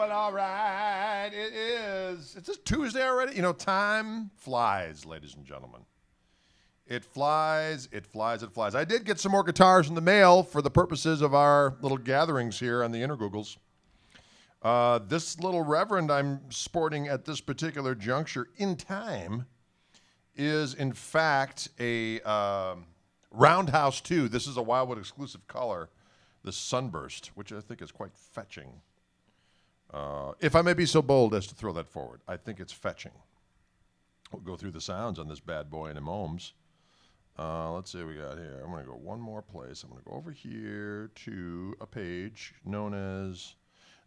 well, all right. It's just Tuesday already. You know, time flies, ladies and gentlemen. It flies, it flies, it flies. I did get some more guitars in the mail for the purposes of our little gatherings here on the Intergoogles. This little Reverend I'm sporting at this particular juncture in time is, in fact, a Roundhouse 2. This is a Wildwood exclusive color, the Sunburst, which I think is quite fetching. If I may be so bold as to throw that forward, I think it's fetching. We'll go through the sounds on this bad boy in a moment. Let's see what we got here. I'm going to go one more place. I'm going to go over here to a page known as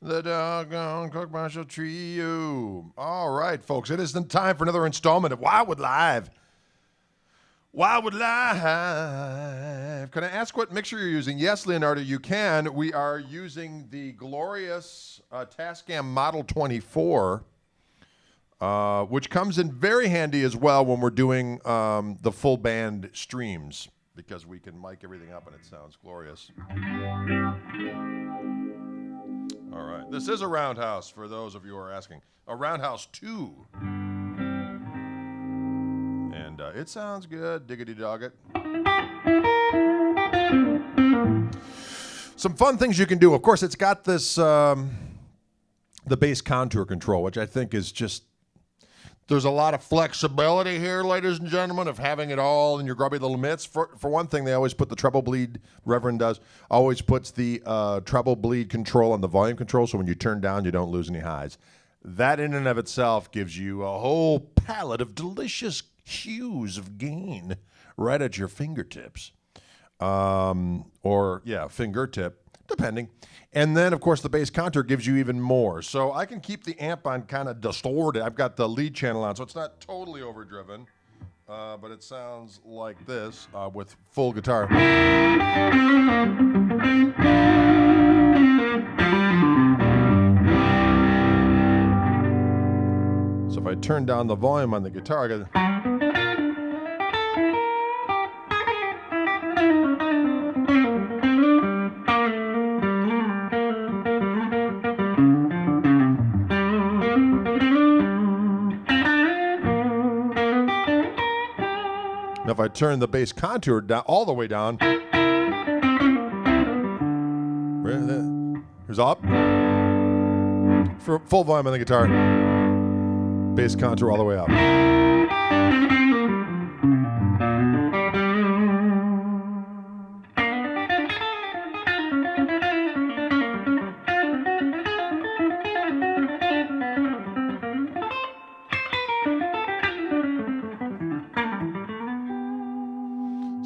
the Doggone Koch Marshall Trio. All right, folks, it is time for another installment of Wildwood Live. Wildwood Live. Can I ask what mixer you're using? Yes, Leonardo, you can. We are using the glorious Tascam Model 24. Which comes in very handy as well when we're doing the full band streams, because we can mic everything up and it sounds glorious. All right, this is a Roundhouse for those of you who are asking. A Roundhouse 2. And it sounds good, diggity dog it. Some fun things you can do. Of course, it's got this, the bass contour control, which I think is just, there's a lot of flexibility here, ladies and gentlemen, of having it all in your grubby little mitts. For one thing, they always put the treble bleed, Reverend does, always puts the treble bleed control on the volume control, so when you turn down, you don't lose any highs. That in and of itself gives you a whole palette of delicious hues of gain right at your fingertips. Fingertip, depending. And then, of course, the bass contour gives you even more. So I can keep the amp on kind of distorted. I've got the lead channel on, so it's not totally overdriven. But it sounds like this with full guitar. So if I turn down the volume on the guitar, I got... Now, if I turn the bass contour down, all the way down, here's up. For full volume on the guitar, bass contour all the way up.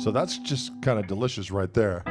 So that's just kind of delicious right there.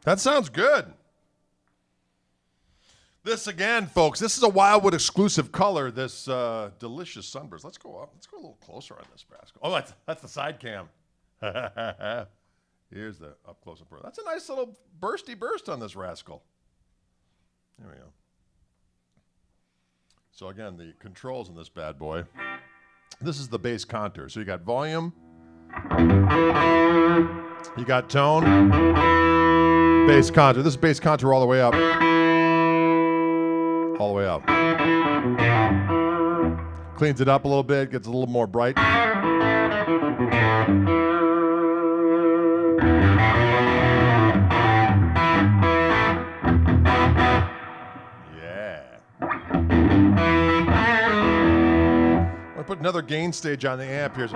That sounds good. This again, folks, this is a Wildwood exclusive color, this delicious sunburst. Let's go up. Let's go a little closer on this rascal. Oh, that's the side cam. Here's the up close and personal. That's a nice little bursty burst on this rascal. There we go. So again, the controls in this bad boy. This is the bass contour. So you got volume, you got tone, bass contour. This is bass contour all the way up. All the way up. Cleans it up a little bit, gets a little more bright. Yeah. I'm gonna put another gain stage on the amp here.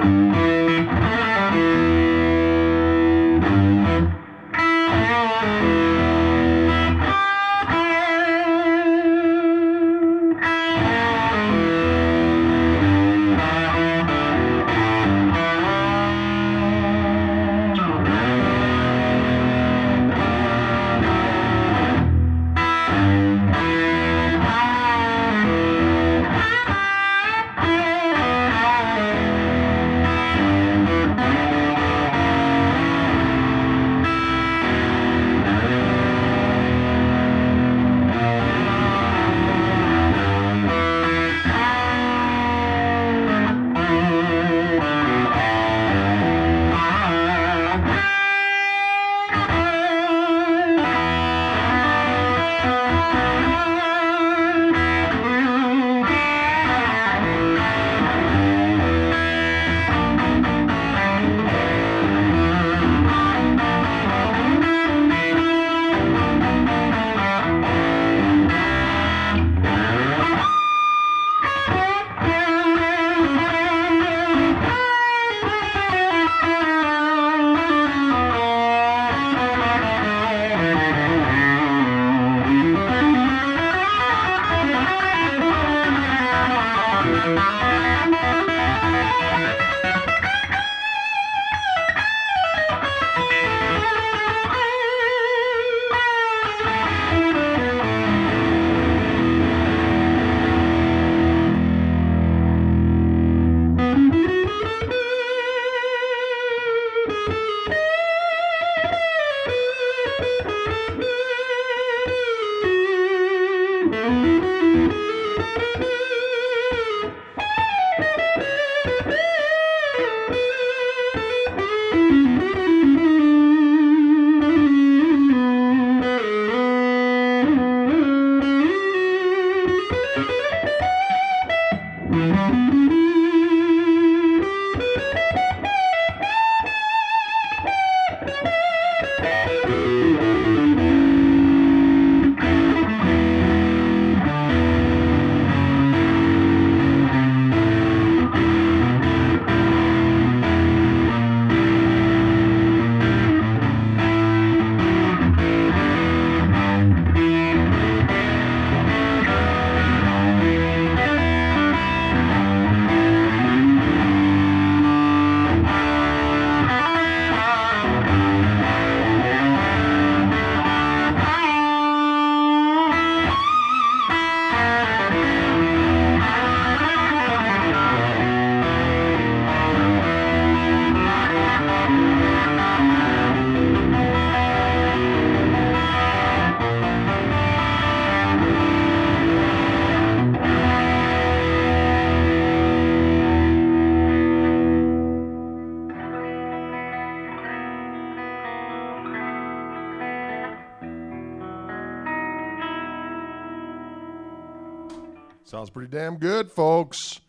Sounds pretty damn good, folks.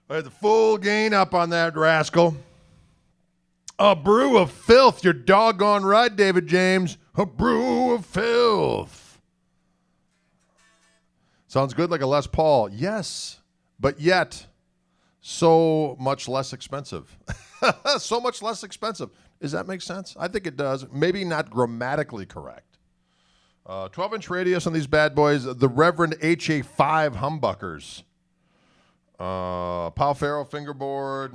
I had the full gain up on that rascal. A brew of filth. You're doggone right, David James. A brew of filth. Sounds good like a Les Paul. Yes, but yet so much less expensive. So much less expensive. Does that make sense? I think it does. Maybe not grammatically correct. 12-inch radius on these bad boys. The Reverend HA5 humbuckers. Pal Faro fingerboard.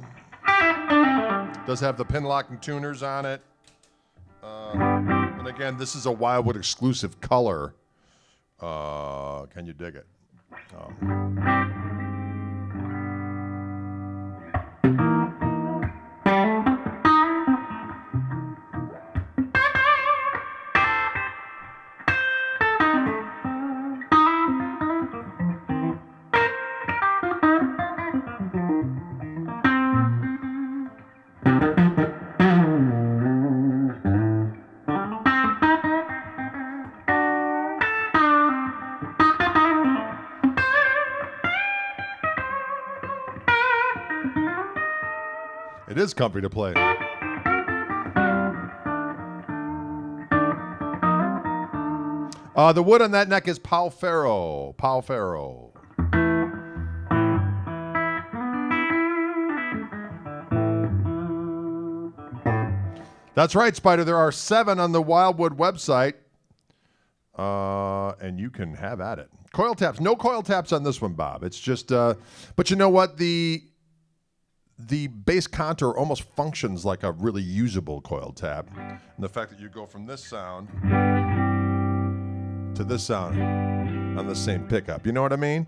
Does have the pin locking tuners on it. And again, this is a Wildwood exclusive color. Can you dig it? It is comfy to play. The wood on that neck is Palfero. Palfero. That's right, Spider. There are 7 on the Wildwood website, and you can have at it. Coil taps. No coil taps on this one, Bob. It's just, but you know what? The bass contour almost functions like a really usable coil tap. And the fact that you go from this sound to this sound on the same pickup. You know what I mean?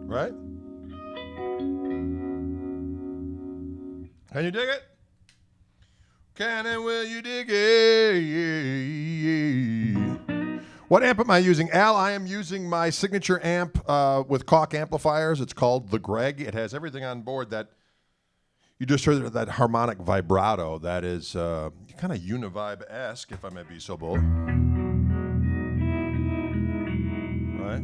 Right? Can you dig it? Can and will you dig it? What amp am I using? Al, I am using my signature amp with Koch amplifiers. It's called the Greg. It has everything on board that you just heard, that harmonic vibrato that is kind of univibe-esque, if I may be so bold. Right?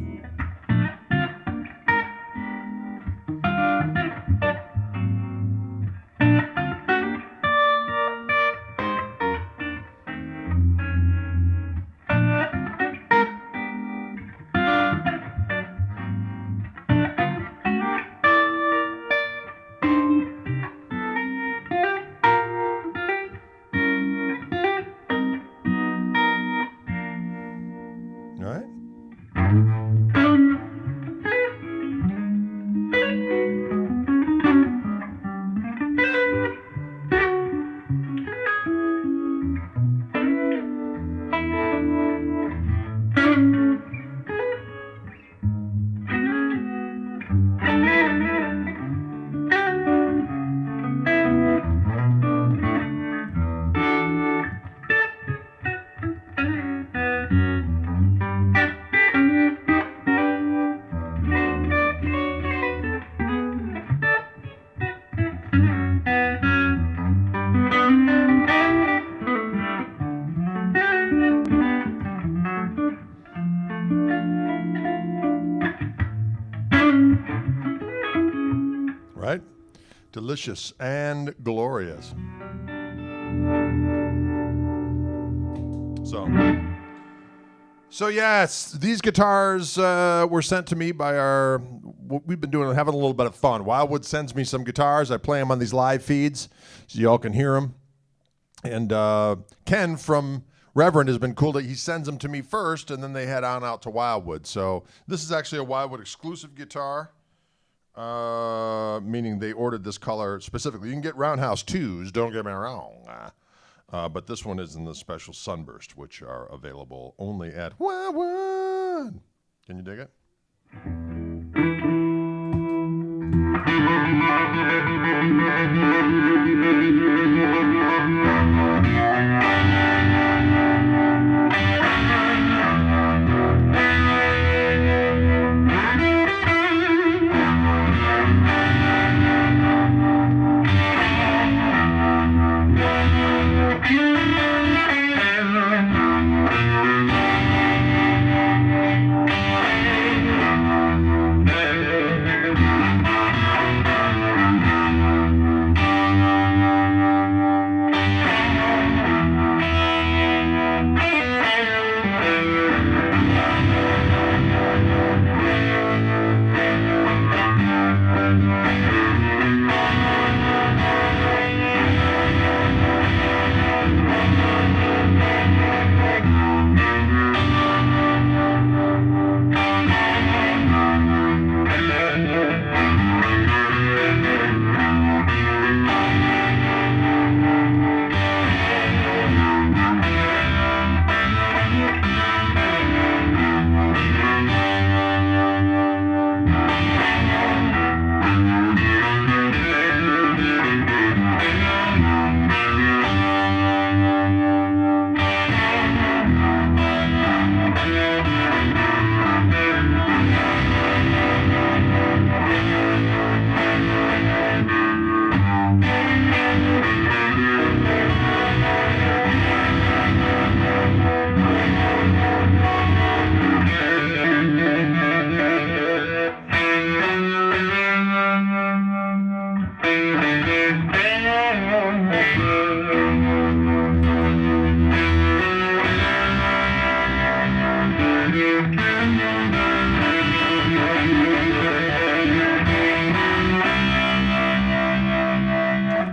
delicious and glorious. So yes, these guitars were sent to me by we've been having a little bit of fun. Wildwood sends me some guitars. I play them on these live feeds so y'all can hear them. And Ken from Reverend has been cool that he sends them to me first, and then they head on out to Wildwood. So this is actually a Wildwood exclusive guitar, meaning they ordered this color specifically. You can get Roundhouse 2s, don't get me wrong. But this one is in the special sunburst, which are available only at Wildwood. Can you dig it?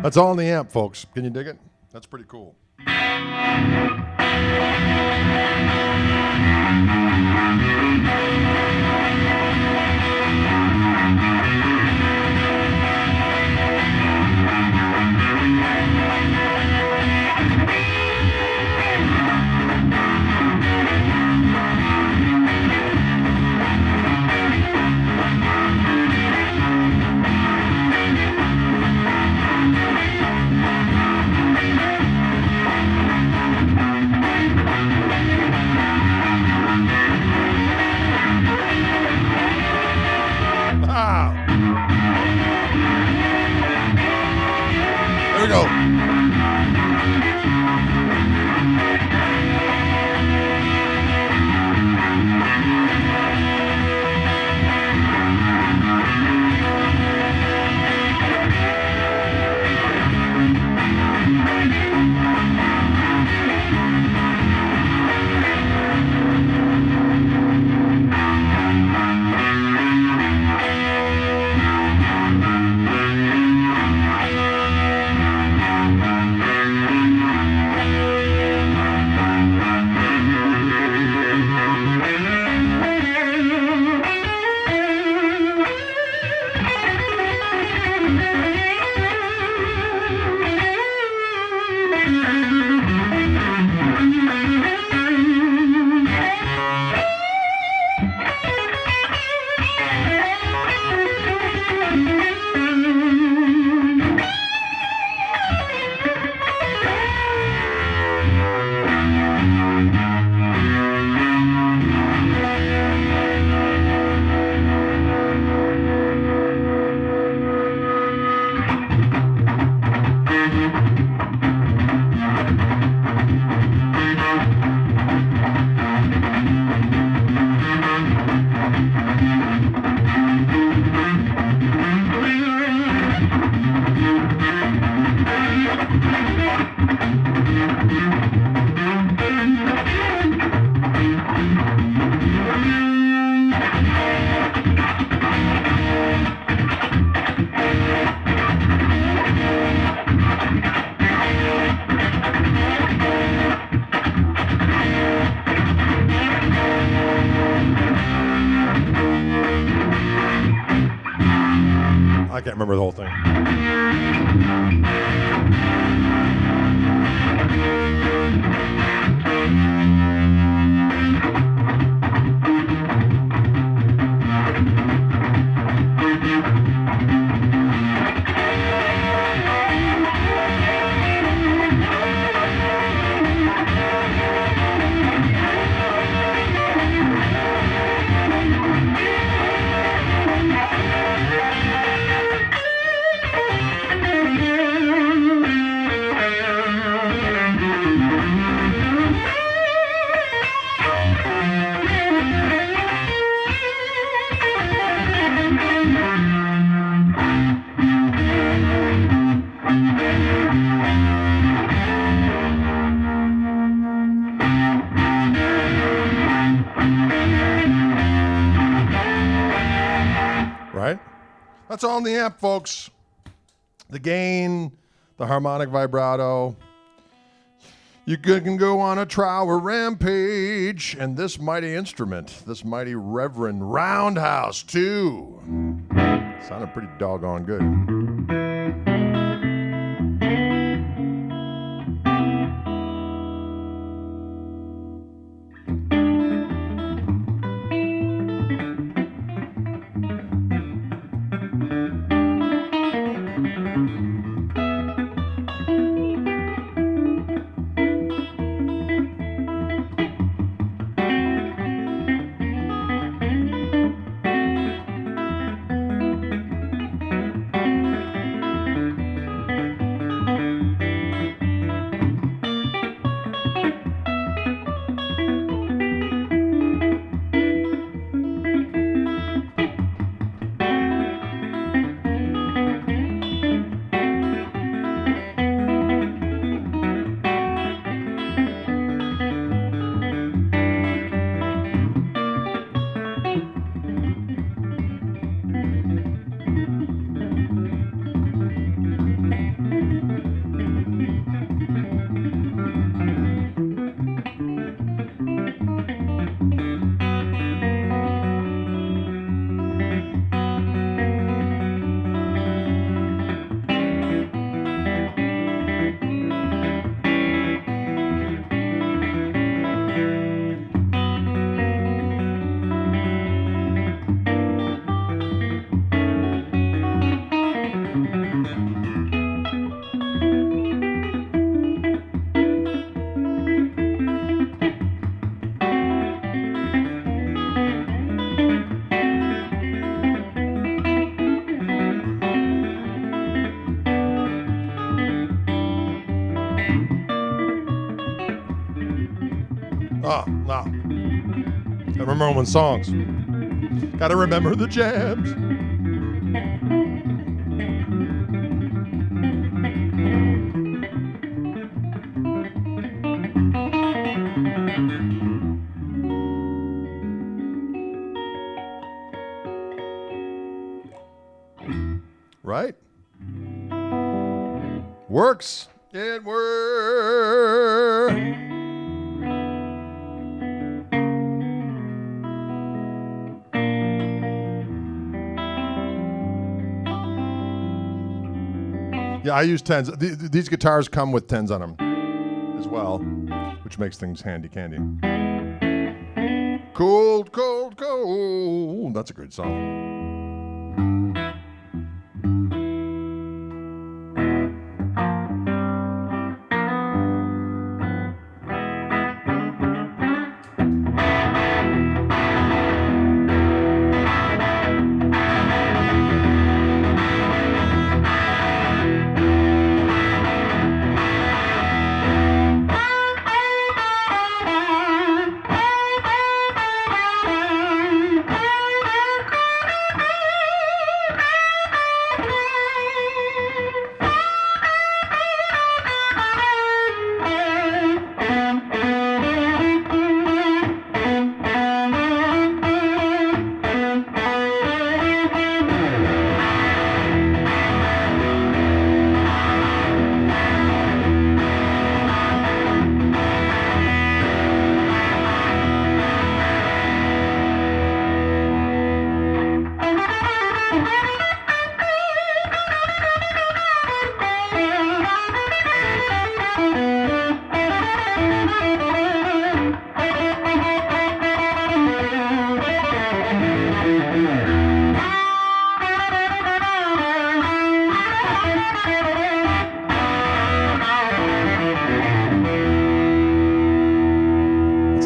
That's all in the amp, folks. Can you dig it? That's pretty cool. There we go. That's all in the amp, folks. The gain, the harmonic vibrato. You can go on a trial or rampage, and this mighty instrument, this mighty Reverend Roundhouse, too. Sounded pretty doggone good. Oh, no. Gotta remember when songs. Gotta remember the jams. Right? Works. It works. Yeah, I use 10s. These guitars come with 10s on them as well, which makes things handy candy. Cold, cold, cold. That's a good song.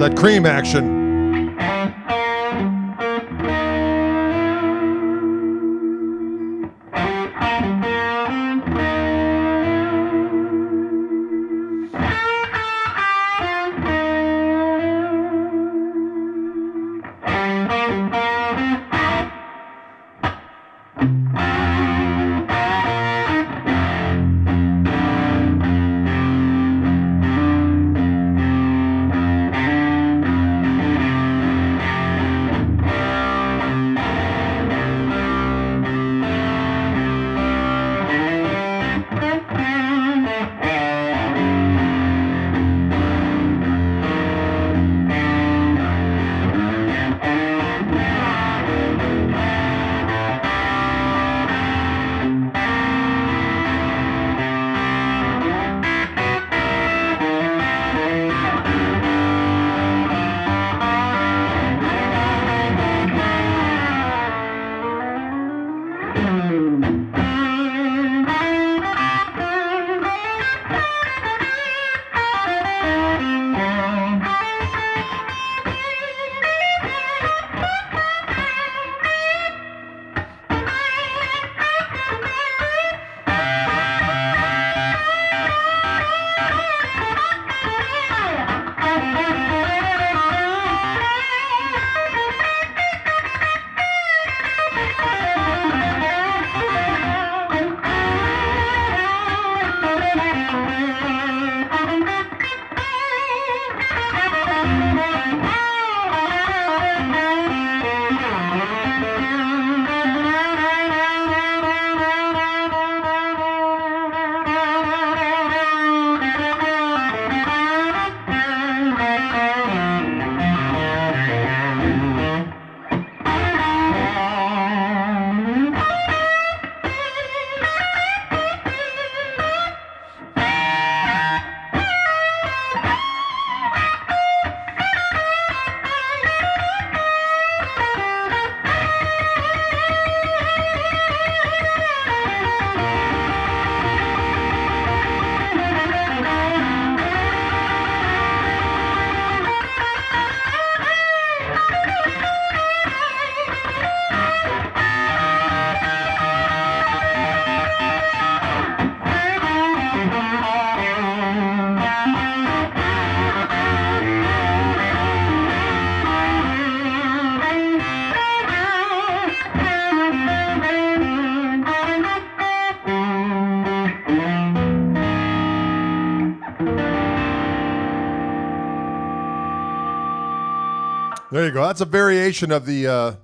That cream action. There you go. That's a variation of the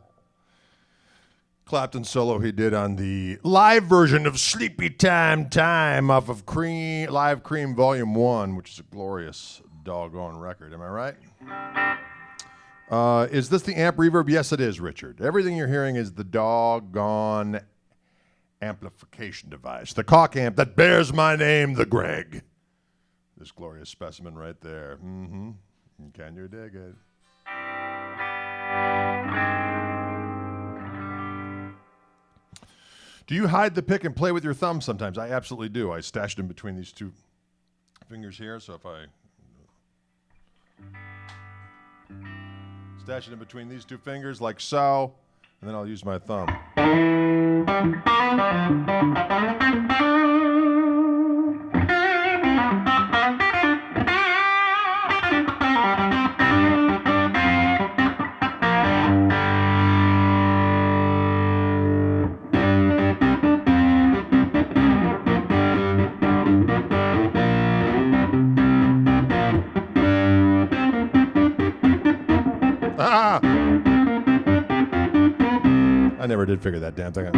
Clapton solo he did on the live version of Sleepy Time off of Live Cream Volume 1, which is a glorious doggone record. Am I right? Is this the amp reverb? Yes, it is, Richard. Everything you're hearing is the doggone amplification device. The Koch amp that bears my name, the Greg. This glorious specimen right there. Mm-hmm. Can you dig it? Do you hide the pick and play with your thumb sometimes? I absolutely do. I stash it in between these two fingers here, so if I stash it in between these two fingers like so, and then I'll use my thumb. I never did figure that damn thing out.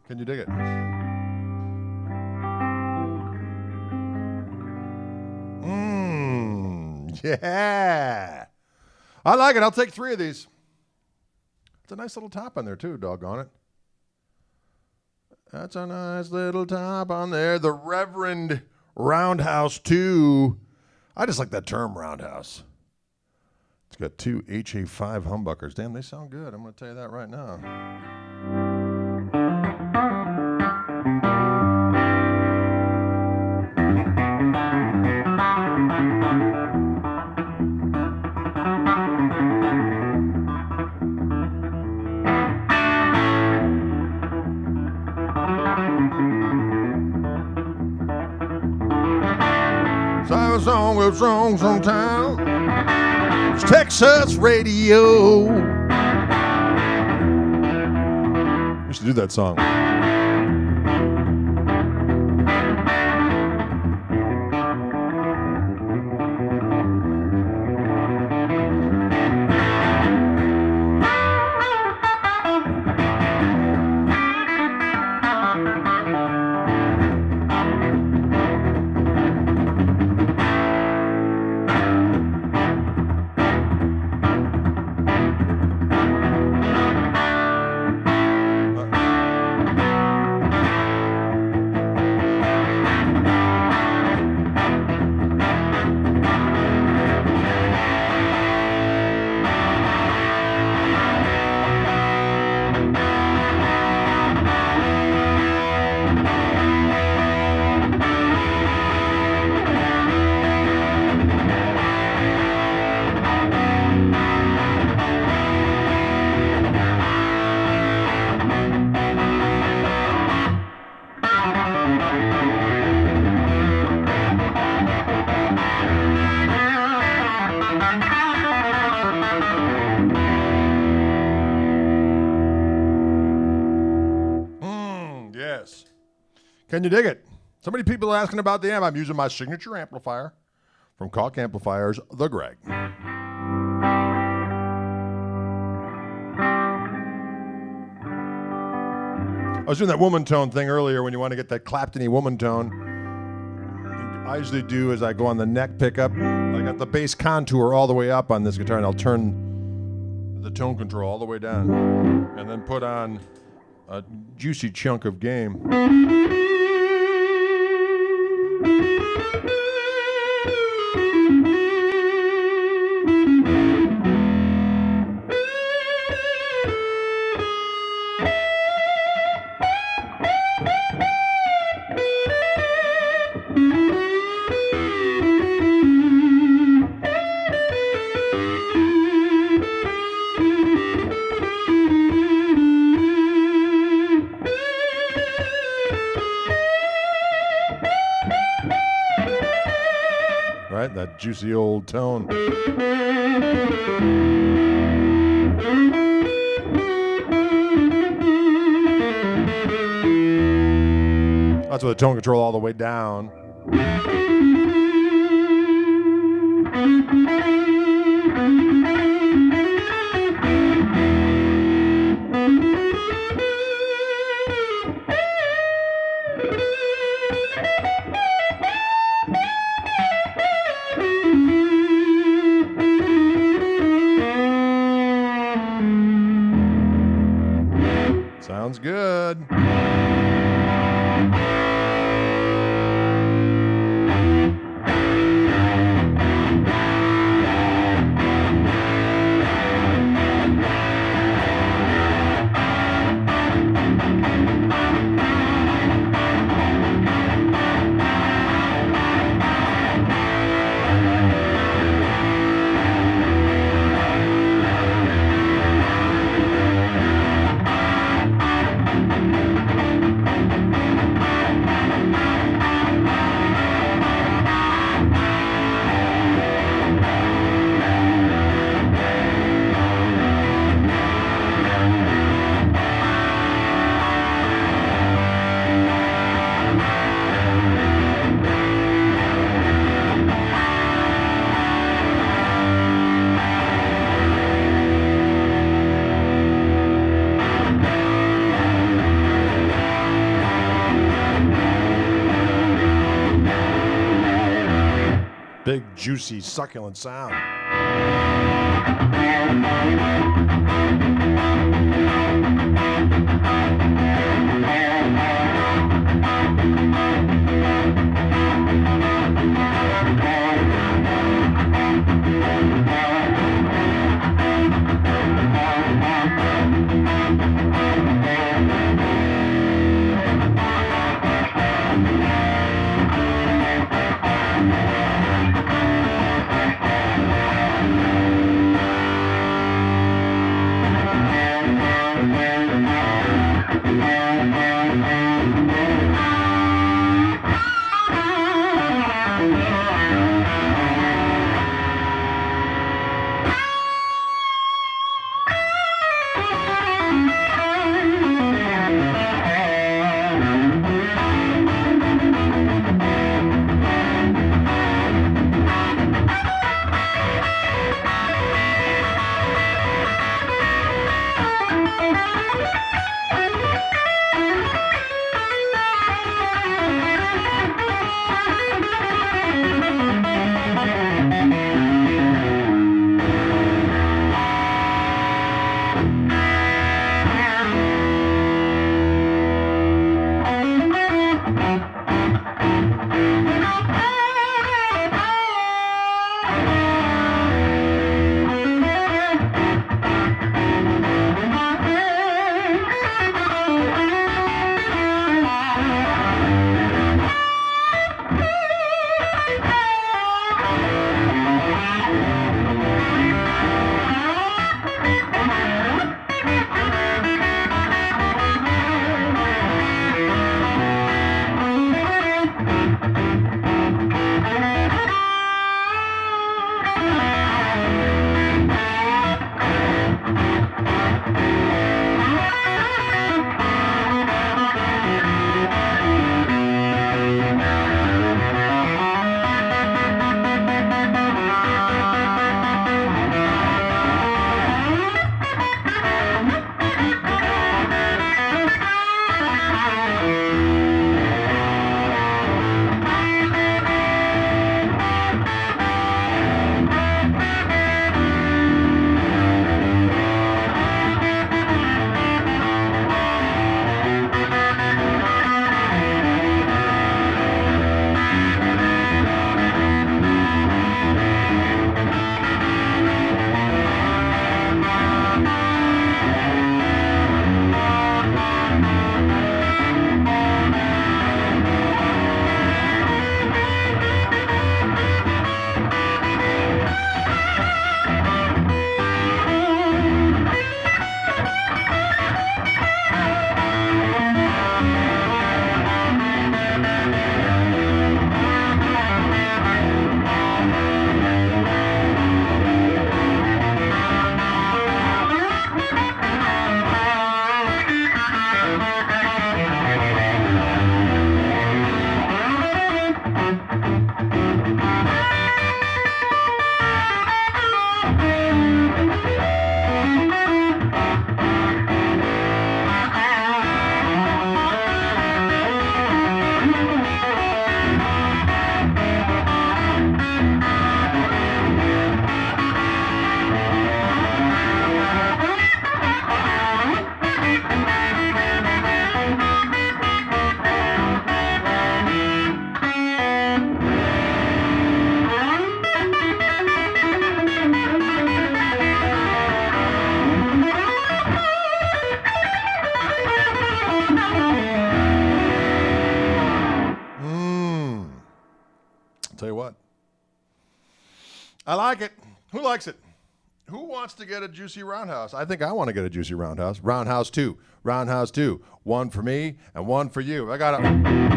Can you dig it? Yeah. I like it. I'll take 3 of these. It's a nice little top on there too, doggone it. That's a nice little top on there. The Reverend Roundhouse 2. I just like that term, roundhouse. It's got 2 HA5 humbuckers. Damn, they sound good. I'm going to tell you that right now. Song with songs on town. It's Texas radio. We should do that song. Yes. Can you dig it? So many people are asking about the amp. I'm using my signature amplifier from Koch Amplifiers, the Greg. I was doing that woman tone thing earlier when you want to get that Clapton-y woman tone. I usually do is I go on the neck pickup. I got the bass contour all the way up on this guitar, and I'll turn the tone control all the way down, and then put on a juicy chunk of game. Right, that juicy old tone. That's with the tone control all the way down. Sounds good. Big, juicy, succulent sound. tell you what. I like it. Who likes it? Who wants to get a juicy roundhouse? I think I want to get a juicy roundhouse. Roundhouse 2. Roundhouse 2. One for me and one for you. I got it.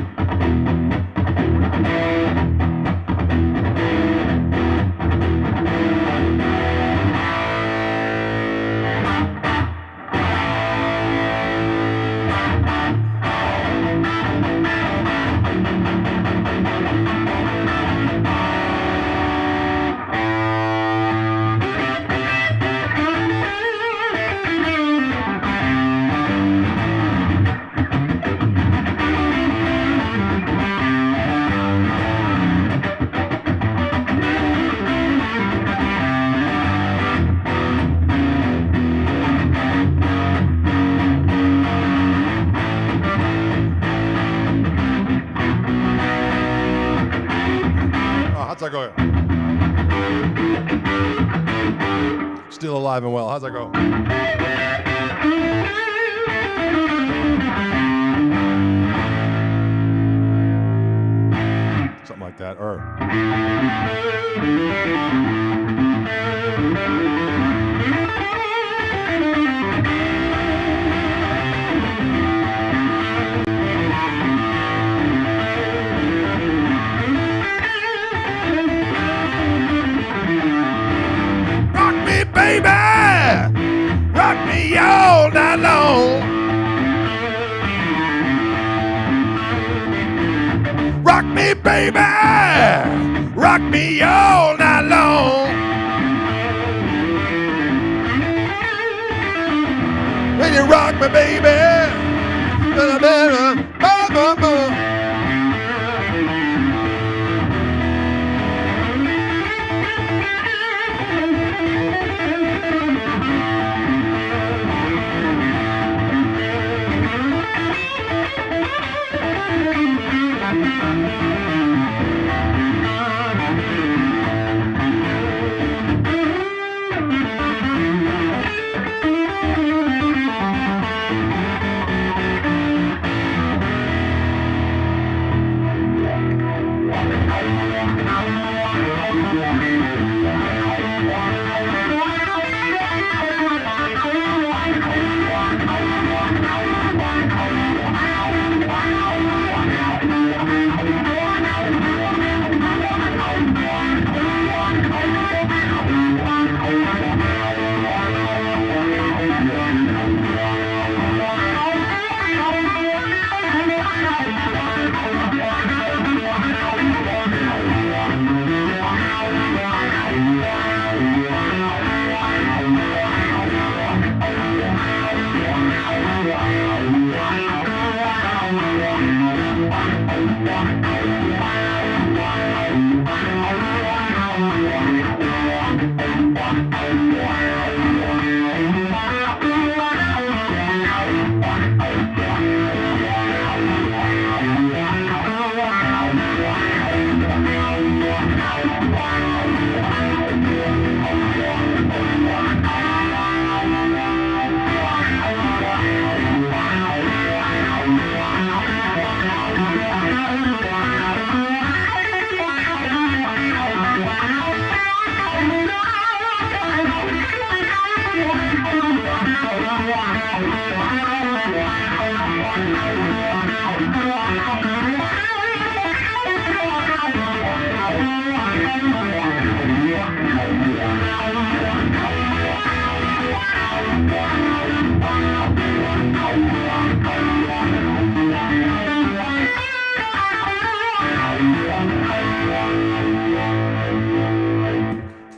How's that go? Still alive and well. How's that go? Something like that. Or baby, rock me all night long. Rock me, baby, rock me all night long. When you rock me, baby,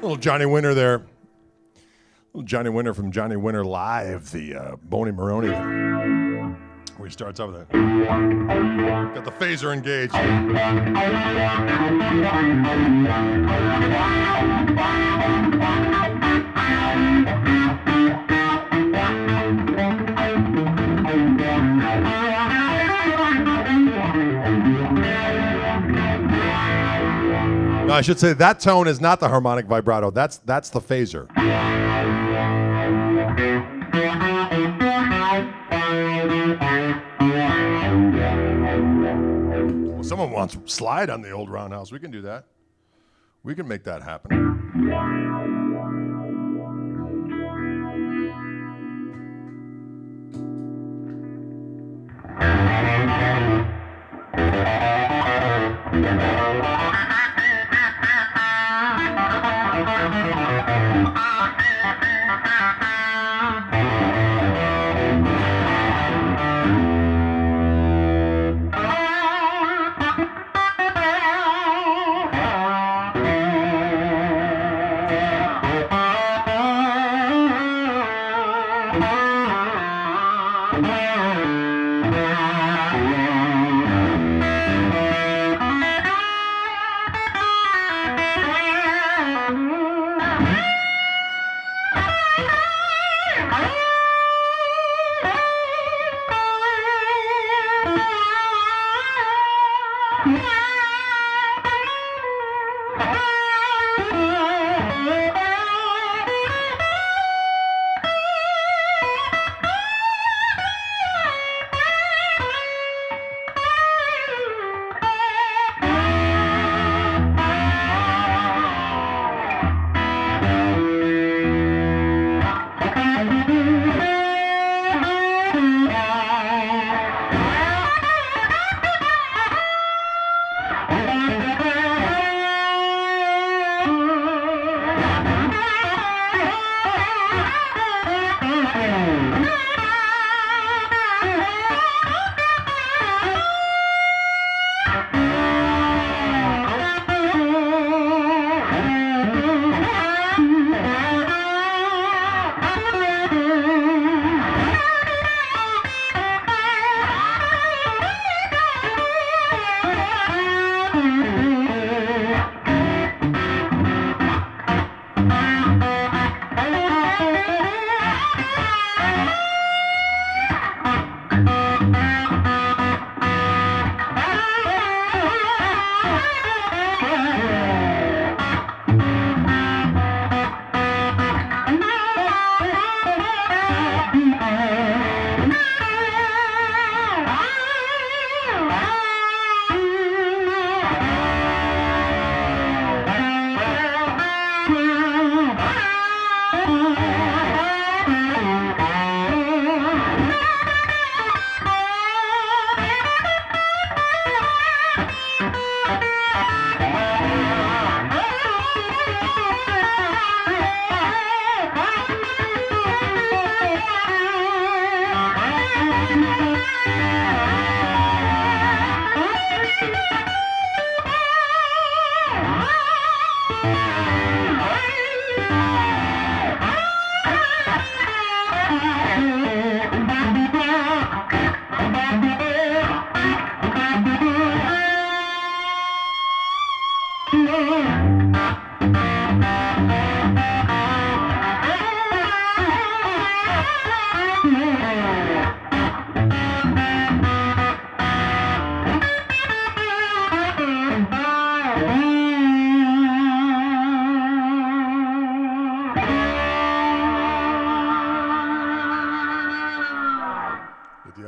Little Johnny Winter there. Little Johnny Winter from Johnny Winter Live, the Boney Maroney there. Where he starts out with that. Got the phaser engaged. No, I should say that tone is not the harmonic vibrato. That's the phaser. Well, someone wants slide on the old roundhouse. We can do that. We can make that happen.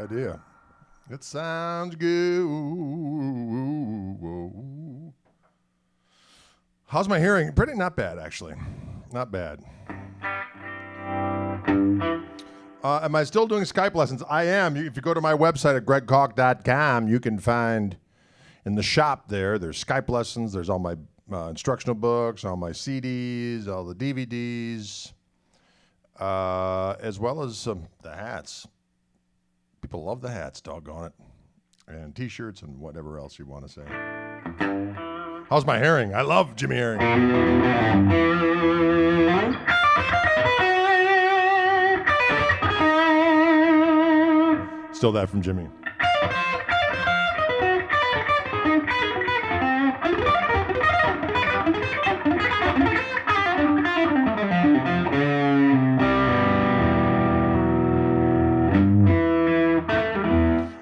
Idea. It sounds good. How's my hearing? Pretty not bad, actually. Not bad. Am I still doing Skype lessons? I am. If you go to my website at gregkoch.com, you can find in the shop there's Skype lessons. There's all my instructional books, all my CDs, all the DVDs, as well as the hats. People love the hats, doggone it. And T-shirts and whatever else you want to say. How's my hearing? I love Jimmy Herring. Still that from Jimmy.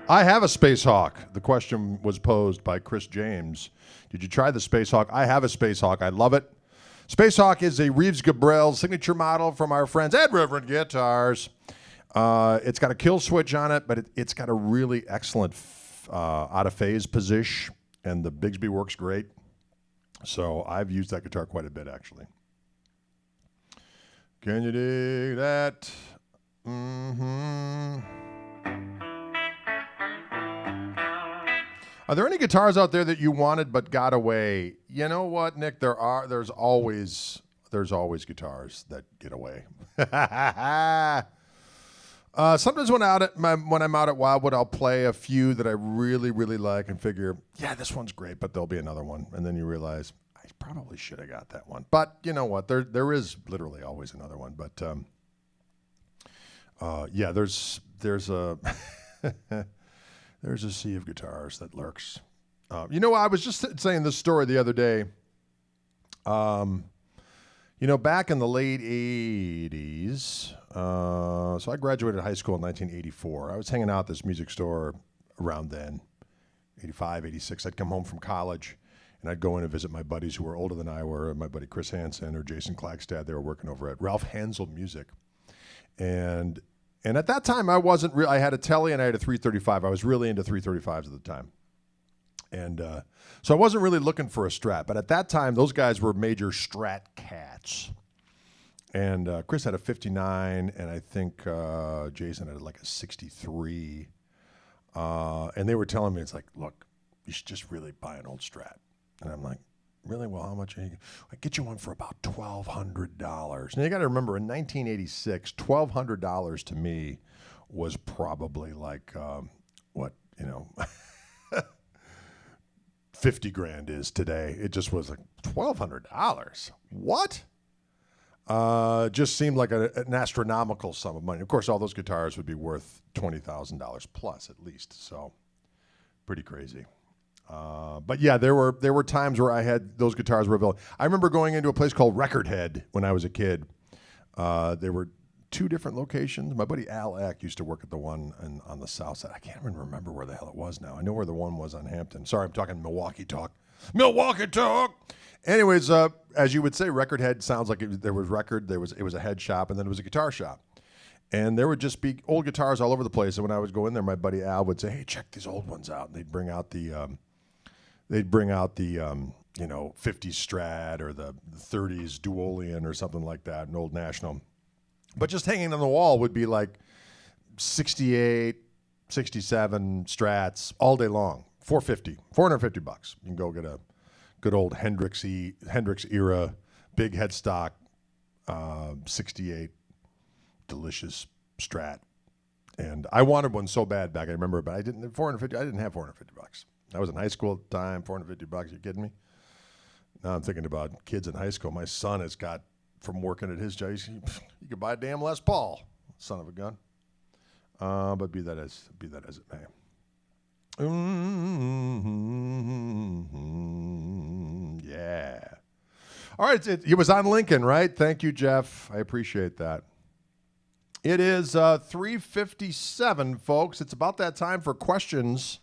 I have a Space Hawk. The question was posed by Chris James. Did you try the Space Hawk? I have a Space Hawk. I love it. Space Hawk is a Reeves Gabrel signature model from our friends at Reverend Guitars. It's got a kill switch on it, but it's got a really excellent out-of-phase position, and the Bigsby works great. So I've used that guitar quite a bit, actually. Can you dig that? Mm-hmm. Are there any guitars out there that you wanted but got away? You know what, Nick? There's always guitars that get away. Sometimes when I'm out at Wildwood, I'll play a few that I really, really like and figure, yeah, this one's great, but there'll be another one, and then you realize I probably should have got that one. But you know what? There is literally always another one. But yeah, there's a there's a sea of guitars that lurks. You know, I was just saying this story the other day. You know, back in the late 80s, so I graduated high school in 1984. I was hanging out at this music store around then, 85, 86. I'd come home from college, and I'd go in and visit my buddies who were older than I were, my buddy Chris Hansen or Jason Klagstad. They were working over at Ralph Hansel Music. And at that time, I had a Tele and I had a 335. I was really into 335s at the time. And so I wasn't really looking for a Strat. But at that time, those guys were major Strat cats. And Chris had a 59, and I think Jason had like a 63. And they were telling me, it's like, look, you should just really buy an old Strat. And I'm like, really? Well, how much? I get you one for about $1,200. Now, you got to remember, in 1986, $1,200 to me was probably like, what, you know, 50 grand is today. It just was like $1,200. What? Just seemed like an astronomical sum of money. Of course, all those guitars would be worth $20,000 plus at least. So pretty crazy. But yeah, there were times where I had those guitars were available. I remember going into a place called Record Head when I was a kid. There were two different locations. My buddy Al Eck used to work at the one on the south side. I can't even remember where the hell it was now. I know where the one was on Hampton. Sorry, I'm talking Milwaukee talk. Milwaukee talk! Anyways, as you would say, Record Head sounds like there was record, it was a head shop, and then it was a guitar shop. And there would just be old guitars all over the place. And when I would go in there, my buddy Al would say, hey, check these old ones out. And they'd bring out the 50s Strat or the 30s Duolian or something like that, an old National. But just hanging on the wall would be like 68, 67 Strats all day long. $450 $450. You can go get a good old Hendrix era, big headstock, 68 delicious Strat. And I wanted one so bad back, I remember, but I didn't have $450. I was in high school at the time, $450. You kidding me? Now I'm thinking about kids in high school. My son has got, from working at his job, you could buy a damn Les Paul, son of a gun. But be that as it may. Yeah. All right, it was on Lincoln, right? Thank you, Jeff. I appreciate that. It is 3:57, folks. It's about that time for questions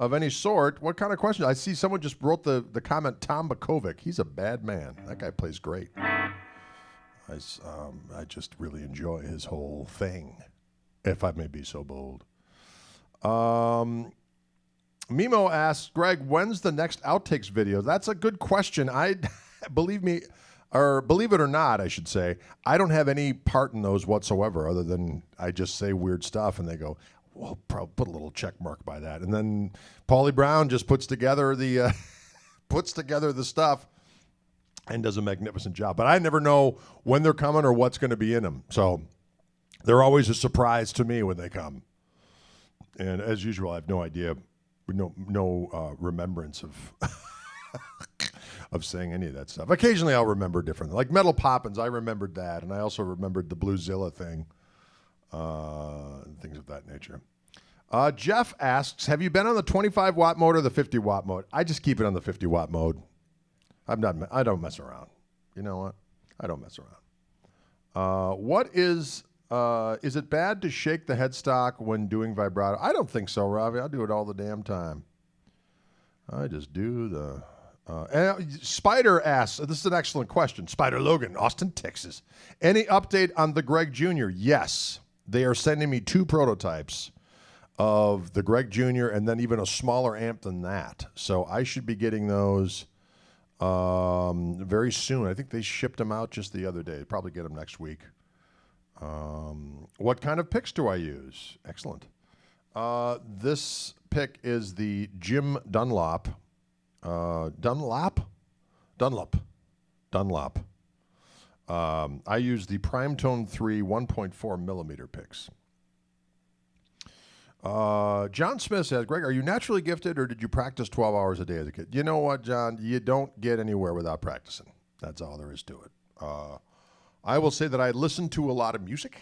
of any sort. What kind of questions? I see someone just wrote the comment, Tom Bakovic. He's a bad man. That guy plays great. I just really enjoy his whole thing, if I may be so bold. Mimo asks, Greg, when's the next outtakes video? That's a good question. Believe it or not, I should say, I don't have any part in those whatsoever, other than I just say weird stuff and they go, well, probably put a little check mark by that. And then Paulie Brown just puts together the stuff and does a magnificent job. But I never know when they're coming or what's going to be in them. So they're always a surprise to me when they come. And as usual, I have no idea, no remembrance of of saying any of that stuff. Occasionally I'll remember differently. Like Metal Poppins, I remembered that. And I also remembered the Bluezilla thing, and things of that nature. Jeff asks, have you been on the 25-watt mode or the 50-watt mode? I just keep it on the 50-watt mode. I don't mess around. You know what? I don't mess around. Is it bad to shake the headstock when doing vibrato? I don't think so, Ravi. I do it all the damn time. I just do the... Spider asks, this is an excellent question. Spider Logan, Austin, Texas. Any update on the Greg Jr.? Yes. They are sending me 2 prototypes of the Greg Jr. and then even a smaller amp than that. So I should be getting those very soon. I think they shipped them out just the other day. Probably get them next week. What kind of picks do I use? Excellent. This pick is the Jim Dunlop. Dunlop. I use the Primetone 3 1.4 millimeter picks. John Smith says, Greg, are you naturally gifted or did you practice 12 hours a day as a kid? You know what, John? You don't get anywhere without practicing. That's all there is to it. I will say that I listened to a lot of music.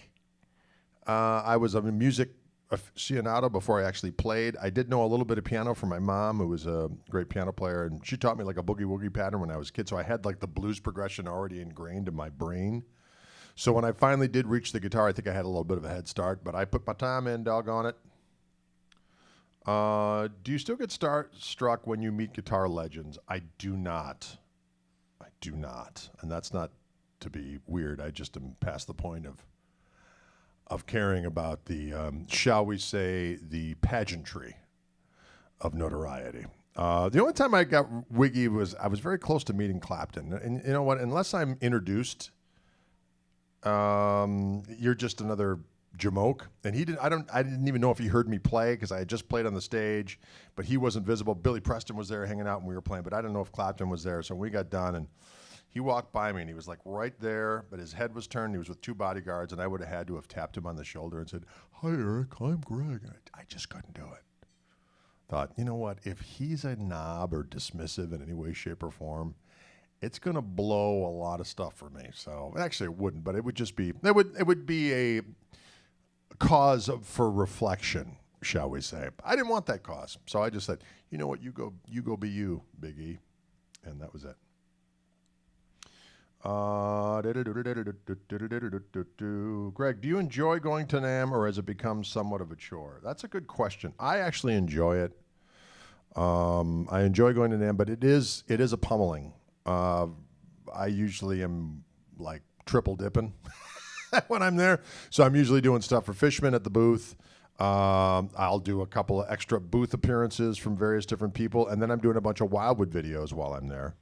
I was a music aficionado before I actually played. I did know a little bit of piano from my mom, who was a great piano player, and she taught me like a boogie-woogie pattern when I was a kid, so I had like the blues progression already ingrained in my brain. So when I finally did reach the guitar, I think I had a little bit of a head start, but I put my time in, doggone it. Do you still get struck when you meet guitar legends? I do not. I do not. And that's not to be weird. I just am past the point of caring about the, shall we say, the pageantry of notoriety. The only time I got wiggy was I was very close to meeting Clapton. And you know what? Unless I'm introduced, you're just another jamoke. And I didn't even know if he heard me play because I had just played on the stage, but he wasn't visible. Billy Preston was there hanging out when we were playing, but I didn't know if Clapton was there. So when we got done, and he walked by me, and he was like right there, but his head was turned. He was with two bodyguards, and I would have had to have tapped him on the shoulder and said, "Hi, Eric, I'm Greg." And I just couldn't do it. Thought, you know what? If he's a knob or dismissive in any way, shape, or form, it's going to blow a lot of stuff for me. So actually, it wouldn't, but it would just be it would be a cause for reflection, shall we say? I didn't want that cause, so I just said, you know what? You go be you, Big E, and that was it. Greg, do you enjoy going to NAMM or has it become somewhat of a chore? That's a good question. I actually enjoy it. I enjoy going to NAMM, but it is a pummeling. I usually am like triple dipping when I'm there. So I'm usually doing stuff for Fishman at the booth. I'll do a couple of extra booth appearances from various different people, and then I'm doing a bunch of Wildwood videos while I'm there.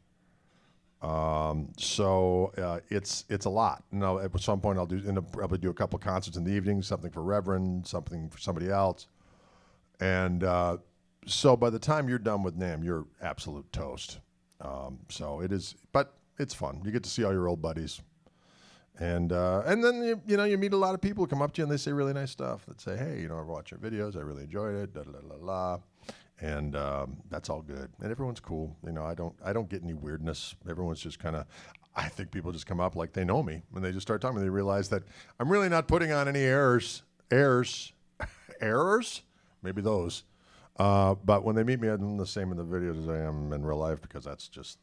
So it's a lot. You know, at some point I'll probably do a couple of concerts in the evening, something for Reverend, something for somebody else. And so by the time you're done with NAMM, you're absolute toast. So it is, but it's fun. You get to see all your old buddies. And then you meet a lot of people who come up to you and they say really nice stuff. That say, hey, I watch your videos, I really enjoyed it, and that's all good. And everyone's cool. I don't get any weirdness. Everyone's just kind of, I think people just come up like they know me when they just start talking. They realize that I'm really not putting on any airs, maybe those. But when they meet me, I'm the same in the videos as I am in real life because that's just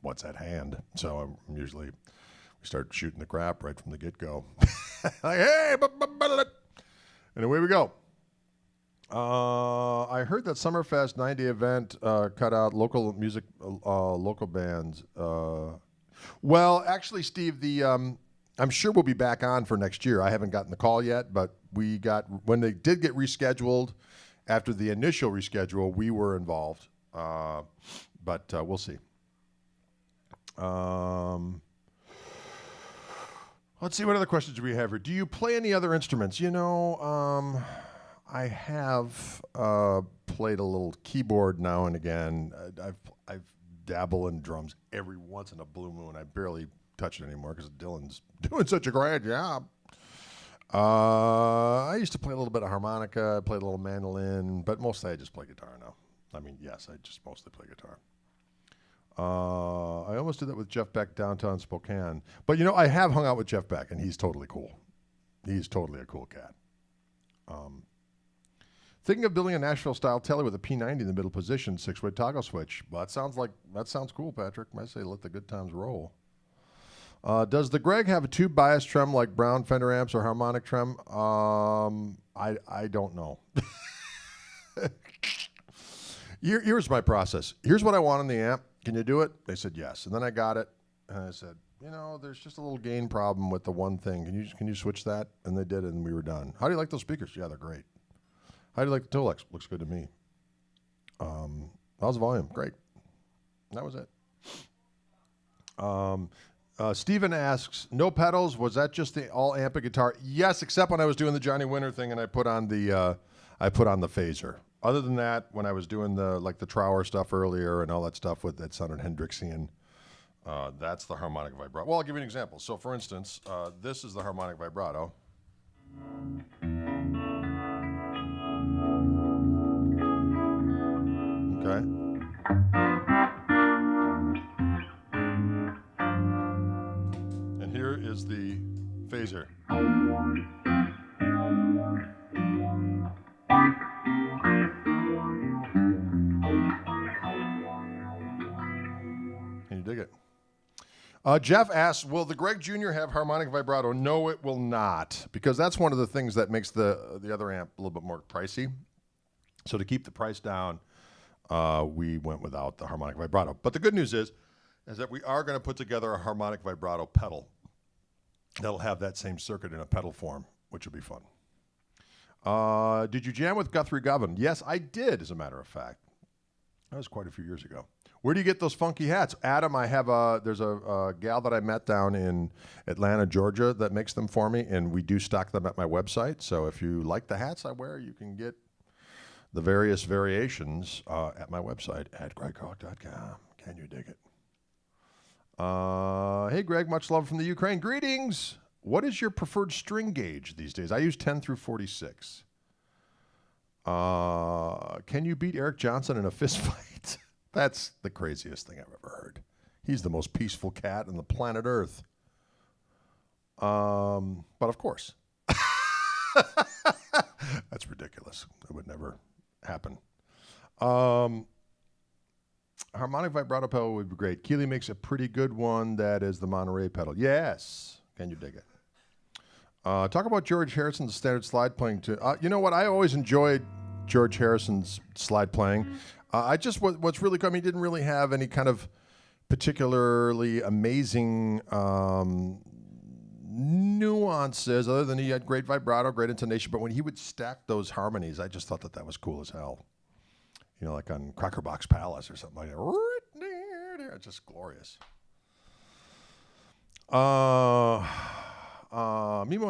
what's at hand. So I'm usually, we start shooting the crap right from the get-go. Like, hey, and away we go. I heard that Summerfest 90 event cut out local music, local bands. Well, actually, Steve, I'm sure we'll be back on for next year. I haven't gotten the call yet, but when they did get rescheduled, after the initial reschedule, we were involved. But we'll see. Let's see, what other questions do we have here? Do you play any other instruments? I have played a little keyboard now and again. I've dabble in drums every once in a blue moon. I barely touch it anymore because Dylan's doing such a great job. I used to play a little bit of harmonica. I played a little mandolin, but mostly I just play guitar now. I mean, yes, I just mostly play guitar. I almost did that with Jeff Beck downtown Spokane. But, I have hung out with Jeff Beck, and he's totally cool. He's totally a cool cat. Thinking of building a Nashville-style telly with a P90 in the middle position, 6-way toggle switch. Well, that sounds cool, Patrick. I say let the good times roll. Does the Greg have a tube bias trem like Brown Fender amps or harmonic trem? I don't know. Here's my process. Here's what I want on the amp. Can you do it? They said yes. And then I got it. And I said, there's just a little gain problem with the one thing. Can you switch that? And they did it, and we were done. How do you like those speakers? Yeah, they're great. How do you like the Tolex? Looks good to me. How's the volume? Great. That was it. Steven asks, no pedals. Was that just the all amp guitar? Yes, except when I was doing the Johnny Winter thing and I put on the phaser. Other than that, when I was doing the Trower stuff earlier and all that stuff with that sounded Hendrixian, that's the harmonic vibrato. Well, I'll give you an example. So, for instance, this is the harmonic vibrato. Okay. And here is the phaser. Can you dig it? Jeff asks, will the Greg Jr. have harmonic vibrato? No, it will not, because that's one of the things that makes the other amp a little bit more pricey. So to keep the price down, we went without the harmonic vibrato. But the good news is that we are going to put together a harmonic vibrato pedal that'll have that same circuit in a pedal form, which will be fun. Did you jam with Guthrie Govan? Yes, I did, as a matter of fact. That was quite a few years ago. Where do you get those funky hats? Adam, there's a gal that I met down in Atlanta, Georgia that makes them for me, and we do stock them at my website. So if you like the hats I wear, you can get the various variations at my website at gregkoch.com. Can you dig it? Hey, Greg, much love from the Ukraine. Greetings. What is your preferred string gauge these days? I use 10 through 46. Can you beat Eric Johnson in a fist fight? That's the craziest thing I've ever heard. He's the most peaceful cat on the planet Earth. But of course. That's ridiculous. It would never happen. Harmonic vibrato pedal would be great. Keeley makes a pretty good one that is the Monterey pedal. Yes. Can you dig it? Talk about George Harrison's standard slide playing too. You know what? I always enjoyed George Harrison's slide playing. What's really cool, I mean, he didn't really have any kind of particularly amazing nuances other than he had great vibrato, great intonation. But when he would stack those harmonies, I just thought that was cool as hell. You know, like on Crackerbox Palace or something like that. It's just glorious. Mimo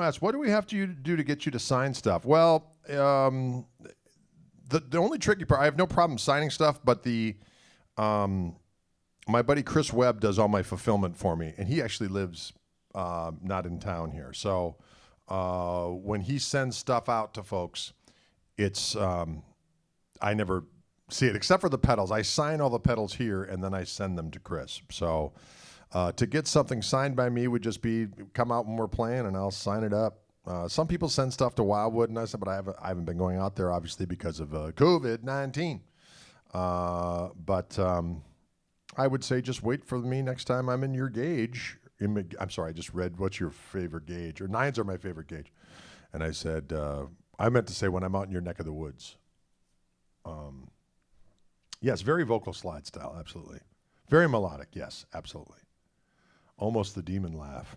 asks, what do we have to do to get you to sign stuff? Well, the only tricky part, I have no problem signing stuff, but my buddy Chris Webb does all my fulfillment for me, and he actually lives not in town here. So when he sends stuff out to folks, it's I never see it except for the pedals. I sign all the pedals here, and then I send them to Chris. So to get something signed by me would just be come out when we're playing, and I'll sign it up. Some people send stuff to Wildwood, and I said, but I haven't been going out there, obviously, because of COVID-19. But I would say just wait for me next time I'm in your gauge. I'm sorry, I just read, what's your favorite gauge? Or 9s are my favorite gauge. And I said, I meant to say when I'm out in your neck of the woods. Yes, very vocal slide style, absolutely. Very melodic, yes, absolutely. Almost the demon laugh.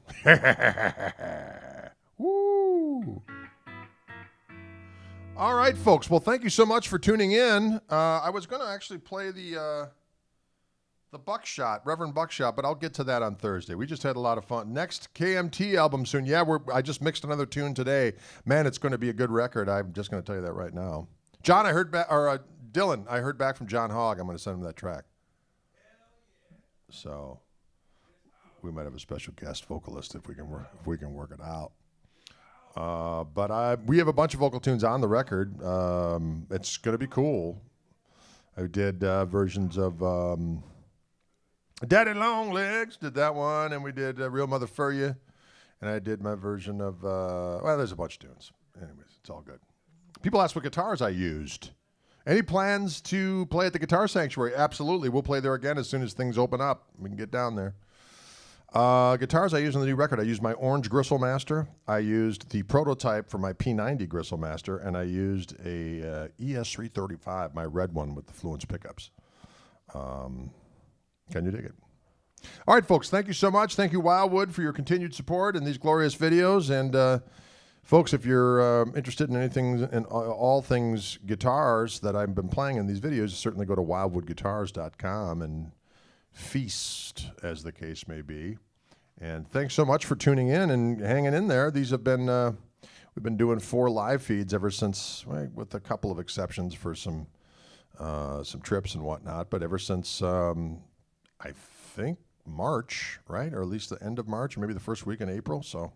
Woo! All right, folks. Well, thank you so much for tuning in. I was going to actually play the Buckshot, Reverend Buckshot, but I'll get to that on Thursday. We just had a lot of fun. Next KMT album soon. Yeah, I just mixed another tune today. Man, it's going to be a good record. I'm just going to tell you that right now. John, I heard back, or Dylan, I heard back from John Hogg. I'm going to send him that track. So we might have a special guest vocalist if we can work it out. But we have a bunch of vocal tunes on the record. It's going to be cool. I did versions of Daddy Long Legs, did that one, and we did Real Mother For You, and I did my version of, well, there's a bunch of tunes. Anyways, it's all good. People ask what guitars I used. Any plans to play at the Guitar Sanctuary? Absolutely. We'll play there again as soon as things open up. We can get down there. Guitars I use on the new record. I used my Orange Gristlemaster. I used the prototype for my P90 Gristlemaster, and I used a ES335, my red one with the Fluence pickups. Can you dig it? All right, folks, thank you so much. Thank you, Wildwood, for your continued support in these glorious videos. And, folks, if you're interested in anything, in all things guitars that I've been playing in these videos, certainly go to wildwoodguitars.com and feast, as the case may be. And thanks so much for tuning in and hanging in there. These have been, we've been doing 4 live feeds ever since, well, with a couple of exceptions for some trips and whatnot, but ever since, I think, March, right? Or at least the end of March, or maybe the first week in April. So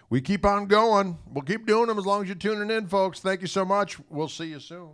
we keep on going. We'll keep doing them as long as you're tuning in, folks. Thank you so much. We'll see you soon.